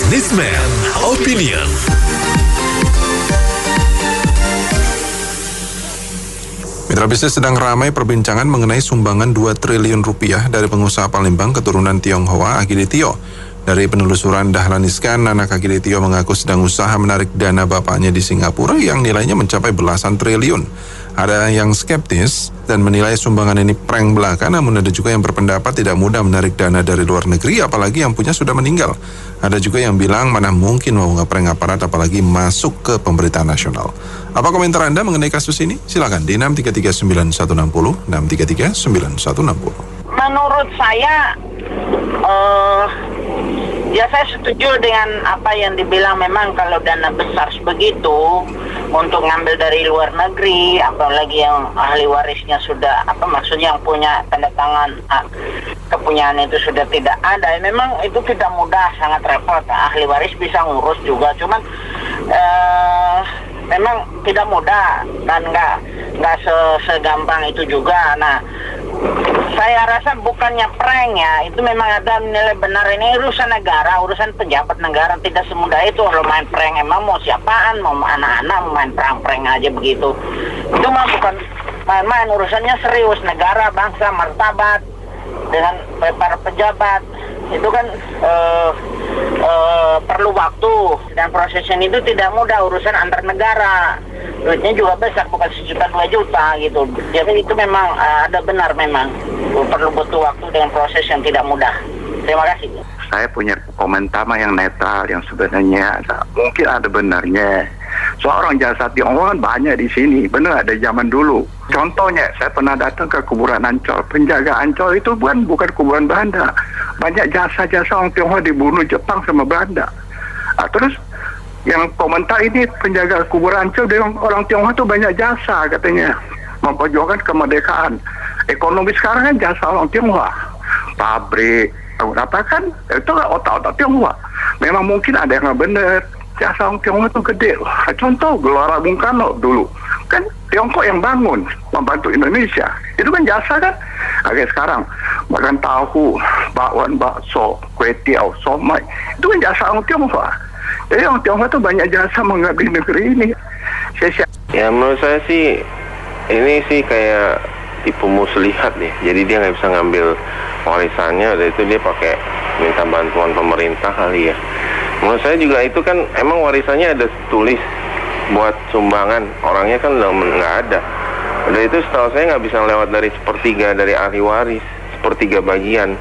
Businessman Opinion. Mitra bisnis sedang ramai perbincangan mengenai sumbangan 2 triliun rupiah dari pengusaha Palembang keturunan Tionghoa Akiditio. Dari penelusuran Dahlan Iskan, anak Akiditio mengaku sedang usaha menarik dana bapaknya di Singapura yang nilainya mencapai belasan triliun. Ada yang skeptis dan menilai sumbangan ini prank belaka, namun ada juga yang berpendapat tidak mudah menarik dana dari luar negeri, apalagi yang punya sudah meninggal. Ada juga yang bilang mana mungkin mau ngeprank aparat, apalagi masuk ke pemberitaan nasional. Apa komentar Anda mengenai kasus ini? Silakan di 6339160, 6339160. Menurut saya, ya saya setuju dengan apa yang dibilang. Memang kalau dana besar begitu untuk ngambil dari luar negeri, apalagi yang ahli warisnya sudah, maksudnya yang punya tanda tangan kepunyaan itu sudah tidak ada, memang itu tidak mudah, sangat repot. Ahli waris bisa ngurus juga, cuman memang tidak mudah dan nggak segampang itu juga. Nah, saya rasa bukannya prank ya, itu memang ada nilai benar. Ini urusan negara, urusan pejabat negara, tidak semudah itu kalau main prank. Emang mau siapaan, mau anak-anak mau main prank-prank aja begitu. Itu mah bukan main-main, urusannya serius, negara, bangsa, martabat dengan para pejabat. Itu kan perlu waktu dan prosesnya itu tidak mudah, urusan antar negara. Duitnya juga besar, bukan 1 juta 2 juta gitu. Jadi itu memang ada benar, memang perlu butuh waktu dengan proses yang tidak mudah. Terima kasih. Saya punya komentar yang netral, yang sebenarnya mungkin ada benarnya. Seorang jasa Tionghoa kan banyak di sini, benar ada zaman dulu. Contohnya, saya pernah datang ke kuburan Ancol. Penjaga Ancol itu bukan kuburan Belanda. Banyak jasa-jasa orang Tionghoa dibunuh Jepang sama Belanda. Terus yang komentar ini penjaga kuburan Ancol dengan orang Tionghoa itu banyak jasa katanya, memperjuangkan kemerdekaan. Ekonomi sekarang kan jasa orang Tionghoa, pabrik, apa kan, itu kan otak-otak Tionghoa. Memang mungkin ada yang benar, jasa orang Tionghoa itu gede. Contoh Gelora Bung Karno dulu, kan Tiongkok yang bangun, membantu Indonesia. Itu kan jasa kan. Oke, sekarang makan tahu, bakwan, bakso, kue tiaw, somai, itu kan jasa orang Tionghoa. Jadi orang Tionghoa itu banyak jasa mengabdi negeri ini. Ya menurut saya sih ini sih kayak tipu muslihat nih. Jadi dia nggak bisa ngambil warisannya, udah itu dia pakai minta bantuan pemerintah kali ya. Menurut saya juga itu kan emang warisannya ada tulis buat sumbangan, orangnya kan udah nggak ada. Udah itu setahu saya nggak bisa lewat dari 1/3 dari ahli waris, 1/3 bagian.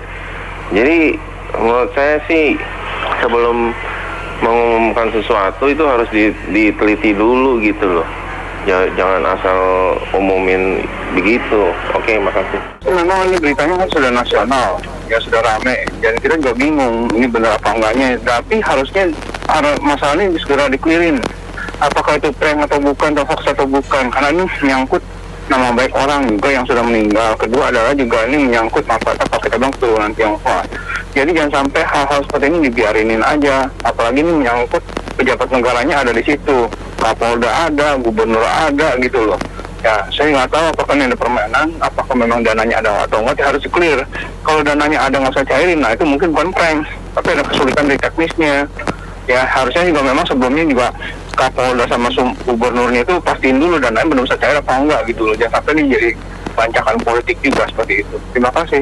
Jadi menurut saya sih sebelum mengumumkan sesuatu itu harus diteliti dulu gitu loh. Jangan asal umumin begitu. Oke, makasih. Memang ini beritanya kan sudah nasional, ya sudah rame. Dan kita juga bingung ini benar apa enggaknya. Tapi harusnya masalah ini segera diklirin. Apakah itu prank atau bukan, atau hoax atau bukan? Karena ini menyangkut nama baik orang juga yang sudah meninggal. Kedua adalah juga ini menyangkut martabat kalau kita bilang keturunan Tionghoa. Jadi jangan sampai hal-hal seperti ini dibiarinin aja. Apalagi ini menyangkut pejabat negaranya ada di situ. Kapolda ada, gubernur ada gitu loh. Ya, saya nggak tahu apakah ini ada permainan, apakah memang dananya ada atau enggak, harus clear. Kalau dananya ada nggak usah cairin, nah itu mungkin bukan prank. Tapi ada kesulitan di teknisnya. Ya, harusnya juga memang sebelumnya juga Kapolda sama gubernurnya itu pastiin dulu dananya belum bisa cair apa enggak gitu loh. Jangan sampai ini jadi bancakan politik juga seperti itu. Terima kasih.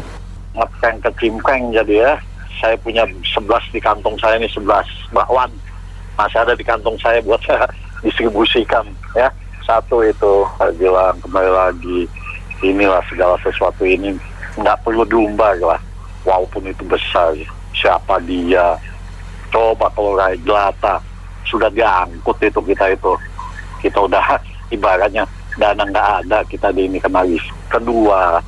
Ngeprank ke cimpreng jadi ya. Saya punya 11 di kantong saya ini, 11 bakwan. Masih ada di kantong saya buat saya distribusikan ya. Satu itu bilang kembali lagi, inilah segala sesuatu ini nggak perlu diumbar lah, walaupun itu besar. Siapa dia? Coba kalau rakyat jelata sudah diangkut itu kita udah ibaratnya dana nggak ada, kita di ini kemari. Kedua,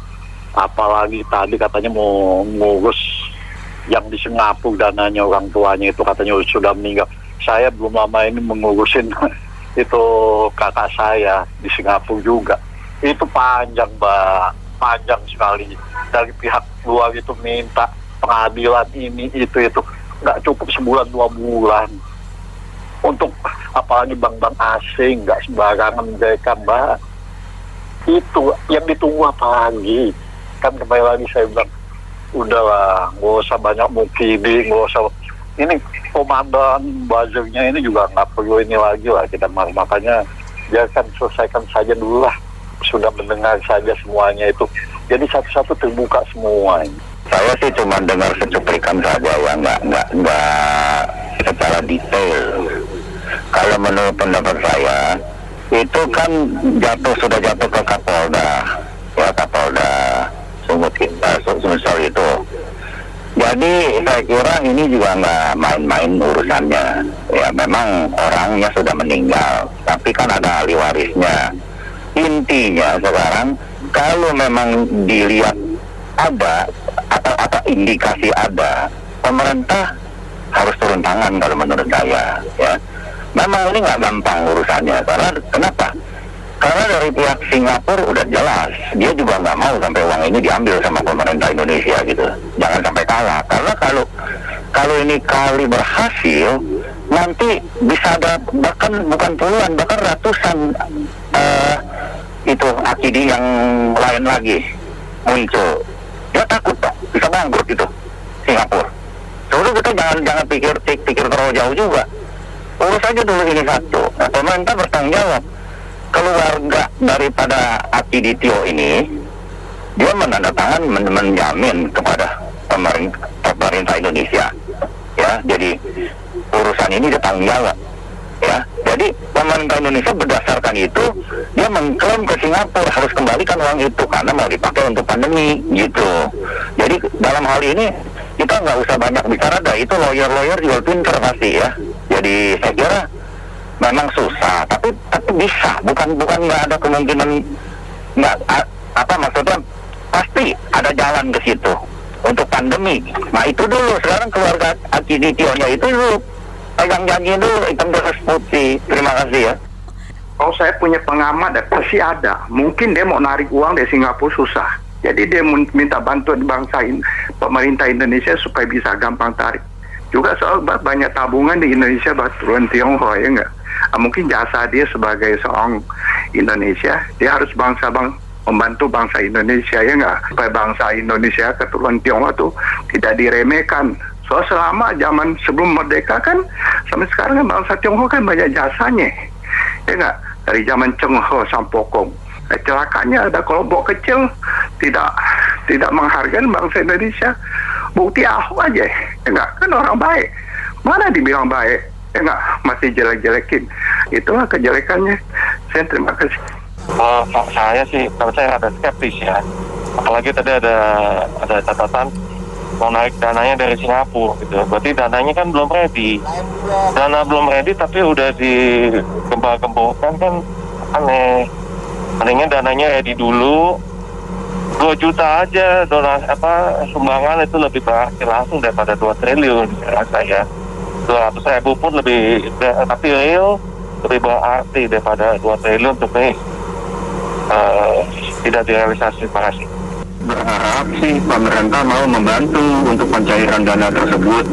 apalagi tadi katanya mau ngurus yang di Singapura, dananya orang tuanya itu katanya sudah meninggal. Saya belum lama ini mengurusin itu kakak saya di Singapura juga. Itu panjang, Mbak, panjang sekali. Dari pihak luar itu minta pengadilan ini itu nggak cukup sebulan 2 bulan. Untuk apalagi bank-bank asing nggak sembarangan mereka, Mbak. Itu yang ditunggu apa lagi? Kan kembali lagi saya bilang, udahlah, nggak usah banyak mukidi, nggak usah ini komandan buzzernya ini juga nggak perlu ini lagi lah kita, makanya biarkan selesaikan saja dulu lah, sudah mendengar saja semuanya itu, jadi satu-satu terbuka semua ini. Saya sih cuma dengar secuplikan saja ya, nggak secara detail. Kalau menurut pendapat saya, itu kan sudah jatuh ke Kapolda, ya Kapolda Sumsel itu. Jadi saya kira ini juga nggak main-main urusannya. Ya memang orangnya sudah meninggal, tapi kan ada ahli warisnya. Intinya sekarang kalau memang dilihat ada atau indikasi ada, pemerintah harus turun tangan kalau menurut saya. Ya, memang ini nggak gampang urusannya. Karena kenapa? Karena dari pihak Singapura udah jelas, dia juga nggak mau sampai uang ini diambil sama pemerintah Indonesia gitu. Jangan sampai kalah. Karena kalau ini kali berhasil, nanti bisa ada bahkan bukan puluhan, bahkan ratusan itu akidi yang lain lagi muncul. Dia takut Pak, bisa bangkrut itu Singapura. Soalnya kita jangan pikir terlalu jauh juga. Urus aja dulu ini satu. Nah, pemerintah bertanggung jawab. Keluarga daripada Akiditio ini, dia menandatangan menjamin kepada pemerintah Indonesia. Ya, jadi urusan ini dia tanggung jawab. Ya, jadi pemerintah Indonesia berdasarkan itu dia mengklaim ke Singapura harus kembalikan uang itu karena mau dipakai untuk pandemi gitu. Jadi dalam hal ini kita nggak usah banyak bicara, dah itu lawyer juga pinter pasti ya. Jadi saya kira memang susah, tapi bisa, bukan nggak ada kemungkinan, nggak maksudnya pasti ada jalan ke situ untuk pandemi. Nah itu dulu, sekarang keluarga Akiditio-nya itu dulu pegang janji dulu, hitam di atas putih. Terima kasih ya. Kalau saya punya pengamat, pasti ada. Mungkin dia mau narik uang dari Singapura susah. Jadi dia minta bantuan pemerintah Indonesia supaya bisa gampang tarik. Juga soal banyak tabungan di Indonesia batuan Tionghoa ya enggak. Mungkin jasa dia sebagai seorang Indonesia, dia harus membantu bangsa Indonesia ya enggak. Supaya bangsa Indonesia keturunan Tionghoa tuh tidak diremehkan. Soal selama zaman sebelum merdeka kan, sampai sekarang kan bangsa Tionghoa kan banyak jasanya. Ya enggak, dari zaman Cheng Ho Sampokong. Celakanya ada kelompok kecil tidak menghargai bangsa Indonesia. Bukti Ahok aja, ya enggak, kan orang baik. Mana dibilang baik, ya enggak, masih jelek-jelekin. Itulah kejelekannya. Saya terima kasih. Saya sih, kalau saya ada skeptis ya. Apalagi tadi ada catatan mau naik dananya dari Singapura gitu. Berarti dananya kan belum ready. Dana belum ready tapi udah digembok-gembokkan kan aneh. Mendingan dananya ready dulu. 2 juta aja sumbangan itu lebih berarti langsung daripada 2 triliun saya. 200.000 pun lebih, tapi real lebih berarti daripada 2 triliun tapi tidak direalisasi. Terima kasih. Berharap sih pemerintah mau membantu untuk pencairan dana tersebut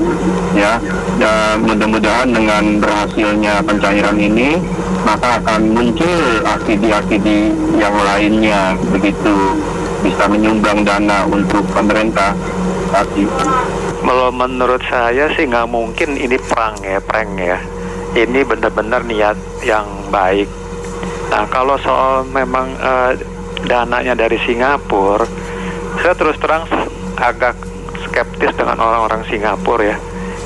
ya, dan mudah-mudahan dengan berhasilnya pencairan ini maka akan muncul akidi-akidi yang lainnya begitu bisa menyumbang dana untuk pemerintah. Kalau menurut saya sih nggak mungkin ini prank ya. Ini benar-benar niat yang baik. Nah kalau soal memang dananya dari Singapura, saya terus terang agak skeptis dengan orang-orang Singapura ya.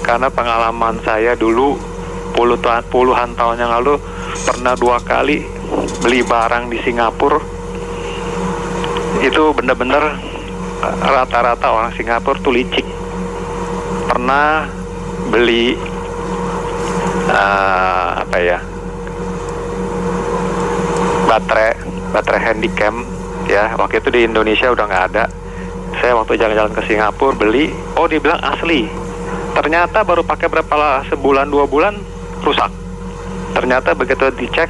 Karena pengalaman saya dulu puluhan tahun yang lalu pernah 2 kali beli barang di Singapura. Itu benar-benar rata-rata orang Singapura tuh licik. Pernah beli baterai handycam ya, waktu itu di Indonesia udah nggak ada. Saya waktu jalan-jalan ke Singapura beli, dia bilang asli. Ternyata baru pakai sebulan 2 bulan rusak. Ternyata begitu dicek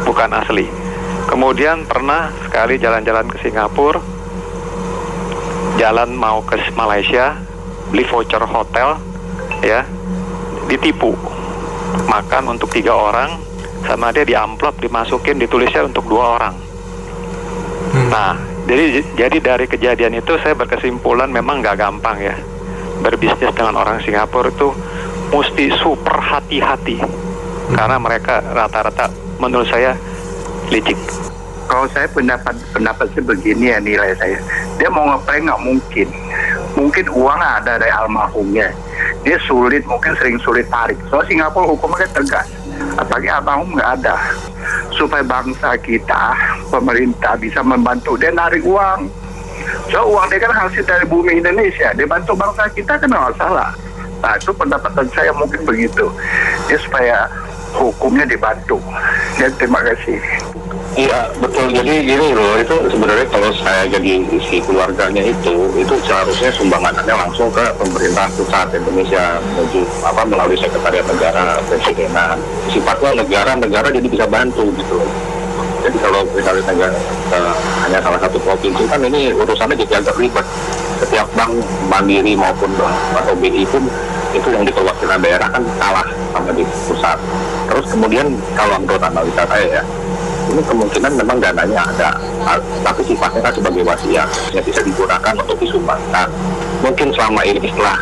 bukan asli. Kemudian pernah sekali jalan-jalan ke Singapura, jalan mau ke Malaysia, beli voucher hotel, ya, ditipu. Makan untuk 3 orang, sama dia di amplop dimasukin, ditulisnya untuk 2 orang. Nah, jadi dari kejadian itu saya berkesimpulan memang nggak gampang ya. berbisnis dengan orang Singapura itu mesti super hati-hati, karena mereka rata-rata menurut saya licik. Kalau saya pendapat sih begini ya, nilai saya. Dia mau ngeprank nggak mungkin. Mungkin uang ada dari almarhumnya. Dia mungkin sering sulit tarik. Soal Singapura hukumnya kan tegas. Apalagi almarhum nggak ada. Supaya bangsa kita, pemerintah bisa membantu dia narik uang. So uang dia kan hasil dari bumi Indonesia. Dia bantu bangsa kita kan nggak salah. Nah itu pendapatan saya mungkin begitu. Dia supaya hukumnya dibantu. Dan terima kasih. Iya betul, jadi gini loh, itu sebenarnya kalau saya jadi isi keluarganya itu seharusnya sumbangannya langsung ke pemerintah pusat Indonesia melalui Sekretariat Negara Presidenan. Sifatnya negara jadi bisa bantu gitu. Jadi kalau misalnya negara hanya salah satu provinsi kan ini urusannya jadi agak ribet. Setiap bank mandiri maupun atau BI pun itu yang dikeluarkan daerah kan kalah sama di pusat. Terus kemudian kalau menurut analisa saya ya, ini kemungkinan memang dananya ada, tapi sifatnya kan sebagai wasiat, yang bisa digunakan untuk disumbangkan. Mungkin selama ini setelah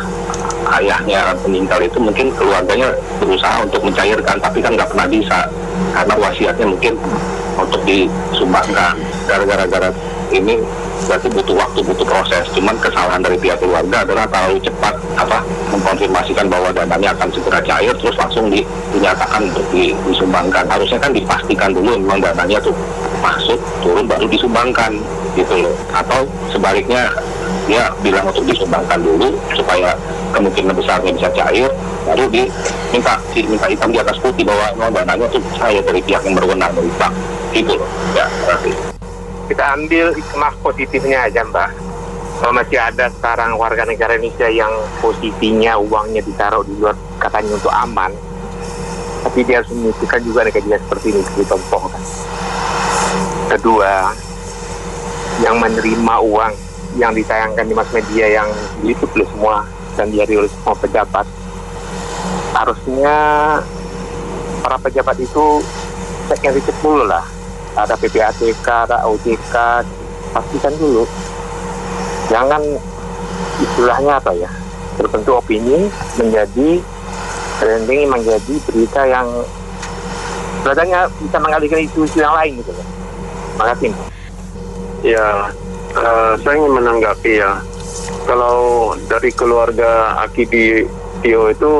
ayahnya meninggal itu mungkin keluarganya berusaha untuk mencairkan, tapi kan nggak pernah bisa karena wasiatnya mungkin untuk disumbangkan. Gara-gara ini berarti butuh waktu, butuh proses. Cuman kesalahan dari pihak keluarga adalah terlalu cepat mengkonfirmasikan bahwa dananya akan segera cair terus langsung dinyatakan untuk disumbangkan. Harusnya kan dipastikan dulu memang dananya tuh masuk, turun baru disumbangkan gitu loh. Atau sebaliknya dia bilang untuk disumbangkan dulu supaya kemungkinan besarnya bisa cair, baru minta hitam di atas putih bahwa memang dananya tuh saya dari pihak yang berwenang dari bank gitu loh. Ya, terima kasih. Kita ambil hikmah positifnya aja, Mbak. Kalau masih ada sekarang warga negara Indonesia yang posisinya uangnya ditaruh di luar katanya untuk aman, tapi dia harus menyisihkan juga negara seperti ini ditompongkan. Kedua, yang menerima uang yang ditayangkan di mass media yang di YouTube oleh semua dan diari oleh semua pejabat, harusnya para pejabat itu cek yang dicek dulu lah. Ada PPATK, ada OJK, pastikan dulu. Jangan istilahnya apa ya, terbentuk opini menjadi trending, menjadi berita yang kelihatannya bisa mengalihkan isu-isu yang lain gitu. Terima kasih. Ya, saya ingin menanggapi ya. Kalau dari keluarga Akiditio itu,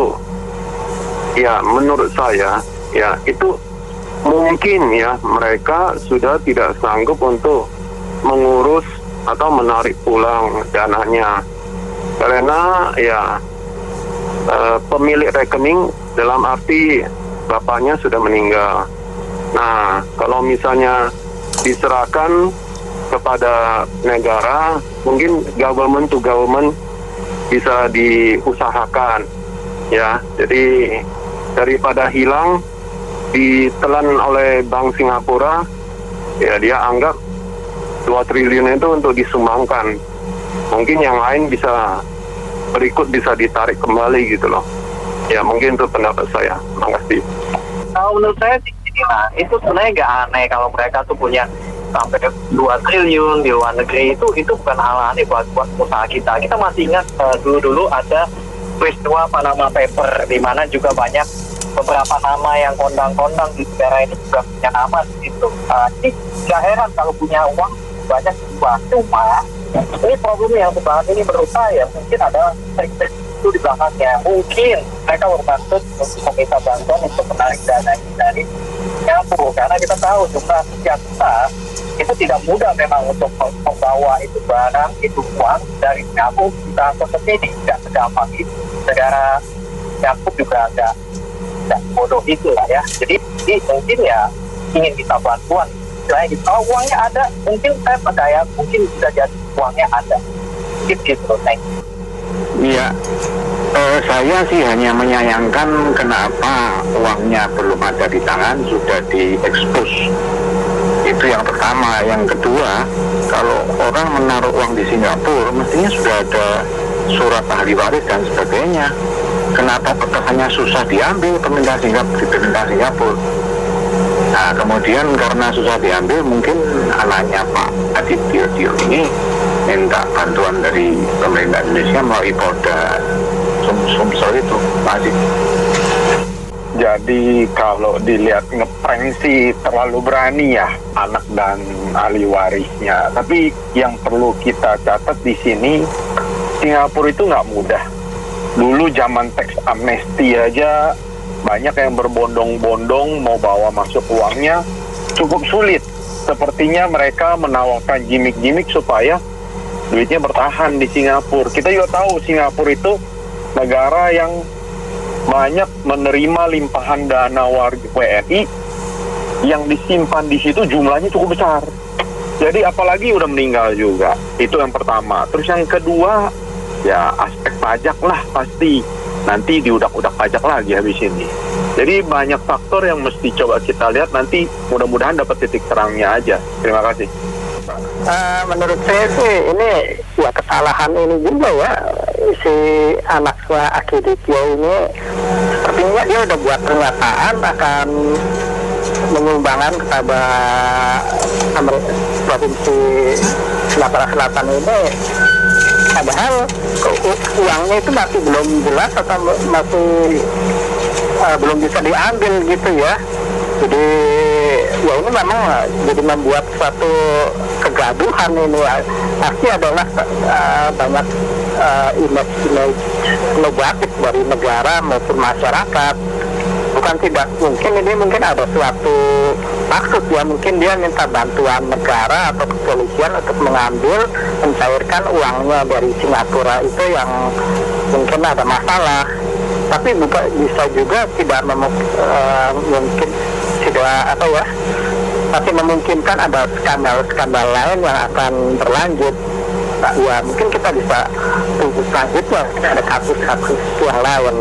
ya menurut saya, ya itu mungkin ya mereka sudah tidak sanggup untuk mengurus atau menarik pulang dananya karena ya pemilik rekening dalam arti bapaknya sudah meninggal. Nah kalau misalnya diserahkan kepada negara, mungkin government to government bisa diusahakan ya. Jadi daripada hilang ditelan oleh Bank Singapura, ya dia anggap 2 triliun itu untuk disumbangkan. Mungkin yang lain bisa berikut bisa ditarik kembali gitu loh. Ya mungkin itu pendapat saya. Terima kasih. Kalau menurut saya itu sebenarnya nggak aneh kalau mereka tuh punya sampai 2 triliun di luar negeri, itu bukan hal aneh buat usaha kita. Kita masih ingat dulu ada peristiwa Panama Paper di mana juga banyak beberapa nama yang kondang-kondang di negara ini juga punya nama gitu. Ini nggak heran kalau punya uang banyak juga. Cuma ini problem yang sebenarnya ini menurut saya mungkin ada trik-trik itu di belakangnya. Mungkin mereka bermaksud untuk meminta bantuan untuk menarik dana ini dari Singapura, karena kita tahu jumlah sekian besar itu tidak mudah memang untuk membawa itu barang, itu uang dari Singapura kita ke sini, tidak segampang itu. Negara Singapura juga agak bodoh itu lah ya. Jadi mungkin ya ingin kita bantuan. Kalau uangnya ada, mungkin saya percaya mungkin bisa jadi uangnya ada. Gitu, thank you. Iya, saya sih hanya menyayangkan kenapa uangnya belum ada di tangan, sudah diekspos. Itu yang pertama. Yang kedua, kalau orang menaruh uang di Singapura, mestinya sudah ada surat ahli waris dan sebagainya. Kenapa hanya susah diambil pemerintah Singapura? Nah, kemudian karena susah diambil, mungkin anaknya Pak Adityo ini minta bantuan dari pemerintah Indonesia melalui Polda Sumsel itu masih. Jadi kalau dilihat ngeprank sih terlalu berani ya anak dan ahli warisnya. Tapi yang perlu kita catat di sini, Singapura itu nggak mudah. Dulu zaman teks amnesti aja banyak yang berbondong-bondong mau bawa masuk uangnya cukup sulit. Sepertinya mereka menawarkan gimmick-gimmick supaya duitnya bertahan di Singapura. Kita juga tahu Singapura itu negara yang banyak menerima limpahan dana warga WNI yang disimpan di situ jumlahnya cukup besar. Jadi apalagi udah meninggal juga. Itu yang pertama. Terus yang kedua, ya aspek pajak lah pasti. Nanti diudak-udak pajak lagi habis ini. Jadi banyak faktor yang mesti coba kita lihat, nanti mudah-mudahan dapat titik terangnya aja. Terima kasih. Menurut saya sih ini ya kesalahan ini juga ya, si anak Akiditio ini sepertinya dia udah buat pernyataan akan menyumbangkan kepada provinsi Sumatera Selatan ini, padahal uangnya itu masih belum jelas atau masih belum bisa diambil gitu ya. Jadi ya ini memang jadi membuat suatu kegaduhan ini. Pasti adalah banyak image negatif dari negara maupun masyarakat. Bukan tidak mungkin ini mungkin ada suatu maksud ya, mungkin dia minta bantuan negara atau kepolisian untuk mengambil, mencairkan uangnya dari Singapura itu yang mungkin ada masalah. Tapi bisa juga tidak mungkin tidak apa ya, tapi memungkinkan ada skandal lain yang akan berlanjut. Ya mungkin kita bisa tunggu selanjutnya ada kasus-kasus yang lain.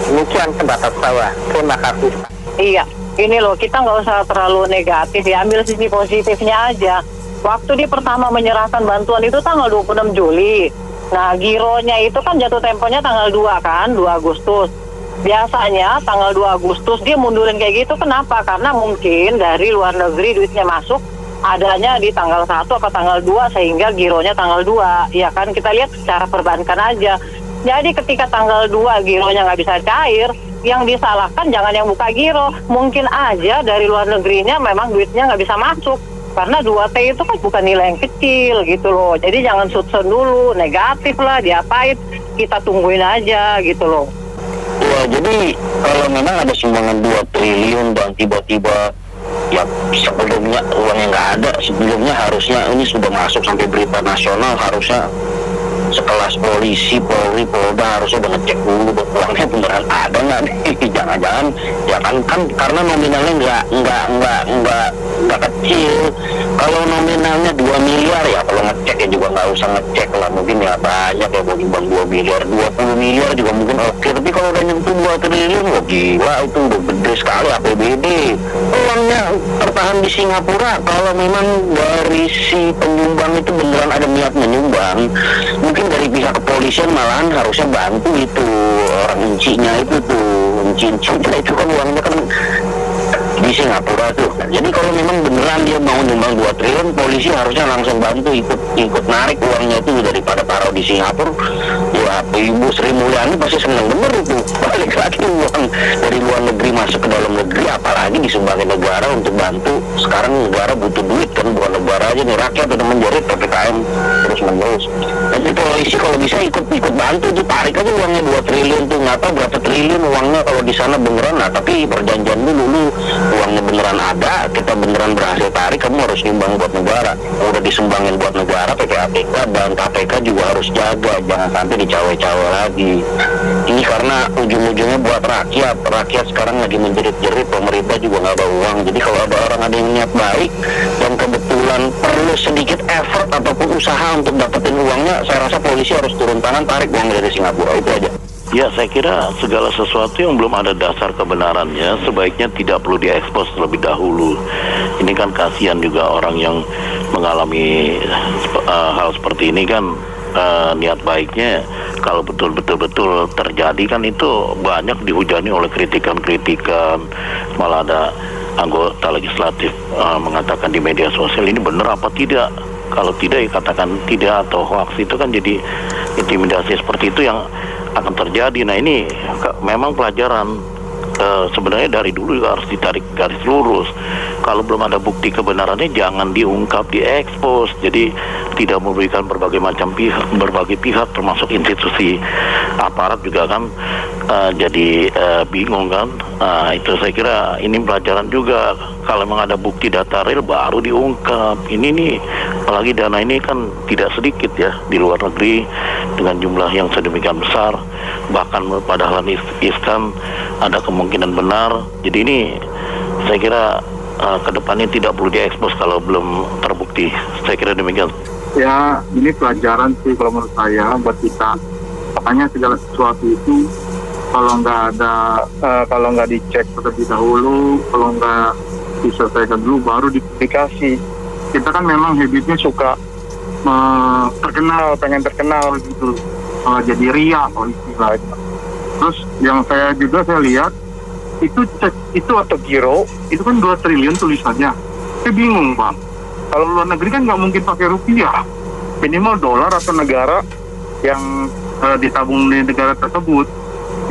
Demikian pendapat saya. Terima kasih. Iya, ini loh, kita nggak usah terlalu negatif ya, ambil sisi positifnya aja. Waktu dia pertama menyerahkan bantuan itu tanggal 26 Juli. Nah, gironya itu kan jatuh temponya tanggal 2 kan, 2 Agustus. Biasanya tanggal 2 Agustus dia mundurin kayak gitu, kenapa? Karena mungkin dari luar negeri duitnya masuk adanya di tanggal 1 atau tanggal 2 sehingga gironya tanggal 2. Ya kan, kita lihat secara perbankan aja. Jadi ketika tanggal 2 gironya nggak bisa cair, yang disalahkan jangan yang buka giro. Mungkin aja dari luar negerinya memang duitnya nggak bisa masuk. Karena 2T itu kan bukan nilai yang kecil gitu loh. Jadi jangan sudson dulu, negatif lah, diapain. Kita tungguin aja gitu loh. Ya, jadi kalau memang ada sumbangan 2 triliun dan tiba-tiba ya sebelumnya uangnya nggak ada, sebelumnya harusnya ini sudah masuk sampai berita nasional, harusnya sekelas polisi, Polri, Polda harusnya udah ngecek dulu uangnya beneran ada nggak nih. Jangan-jangan ya kan karena nominalnya nggak kecil. Kalau nominalnya 2 miliar ya kalau ngecek ya juga nggak usah ngecek lah, mungkin ya banyak ya bang 2 miliar, 20 miliar juga mungkin oke. Tapi kalau udah nyentuh 2 triliun, wah gila, itu udah gede sekali APBD. Uangnya tertahan di Singapura. Kalau memang dari si penyumbang itu beneran ada niat menyumbang, mungkin dari pihak kepolisian malahan harusnya bantu itu orang encinya itu tuh, enci-encinya itu kan uangnya kan di Singapura tuh. Jadi kalau memang beneran dia mau nyumbang 2 triliun, polisi harusnya langsung bantu ikut narik uangnya itu daripada taruh di Singapura. Ya Ibu Sri Mulyani pasti seneng bener itu, balik lagi uang dari luar negeri masuk ke dalam negeri, apalagi disumbangin negara untuk bantu. Sekarang negara butuh duit kan, bukan negara aja nih, rakyat udah menjerit PPKM terus menerus. Jadi polisi kalau bisa ikut bantu tuh, tarik aja uangnya 2 triliun tuh, nggak tahu berapa triliun uangnya kalau di sana beneran. Nah tapi perjanjian dulu uangnya beneran ada, kita beneran berhasil tarik, kamu harus nyumbang buat negara. Udah disumbangin buat negara, PPATK dan KPK juga harus jaga, jangan sampai dicawe-cawe lagi. Ini karena ujung-ujungnya buat rakyat sekarang lagi menjerit-jerit, pemerintah juga nggak ada uang. Jadi kalau ada orang ada yang niat baik dan kebetulan perlu sedikit effort ataupun usaha untuk dapetin uangnya, saya rasa polisi harus turun tangan, tarik uang dari Singapura, itu aja. Ya, saya kira segala sesuatu yang belum ada dasar kebenarannya sebaiknya tidak perlu diekspos terlebih dahulu. Ini kan kasihan juga orang yang mengalami hal seperti ini kan, niat baiknya kalau betul-betul terjadi kan itu banyak dihujani oleh kritikan-kritikan, malah ada anggota legislatif mengatakan di media sosial ini benar apa tidak. Kalau tidak ya katakan tidak, atau hoax itu kan jadi intimidasi seperti itu yang akan terjadi. Nah ini memang pelajaran. Sebenarnya dari dulu juga harus ditarik garis lurus. Kalau belum ada bukti kebenarannya jangan diungkap, diekspos. Jadi tidak memberikan berbagai pihak termasuk institusi aparat juga kan jadi bingung kan. Itu saya kira ini pelajaran juga. Kalau memang ada bukti data real baru diungkap. Ini nih apalagi dana ini kan tidak sedikit ya di luar negeri dengan jumlah yang sedemikian besar. Bahkan pada Dahlan Iskan ada kemungkinan benar. Jadi ini saya kira ke depannya tidak perlu diekspos kalau belum terbukti. Saya kira demikian. Ya, ini pelajaran sih kalau menurut saya buat kita. Makanya segala sesuatu itu kalau nggak dicek terlebih dahulu, kalau nggak diselesaikan dulu baru dipublikasi. Kita kan memang habitnya suka pengen terkenal gitu. Jadi ria kalau istilahnya. Terus yang saya lihat itu atau giro itu kan 2 triliun tulisannya. Saya bingung Bang. Kalau luar negeri kan nggak mungkin pakai rupiah, minimal dolar atau negara yang ditabung di negara tersebut.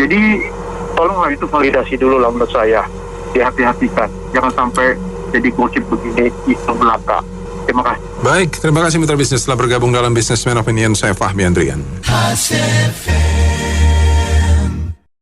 Jadi tolonglah itu validasi dulu lah menurut saya. Dihati-hatikan, jangan sampai jadi gosip begini itu belaka. Terima kasih. Baik, terima kasih mitra bisnis telah bergabung dalam Businessman Opinion. Saya Fahmi Andrian.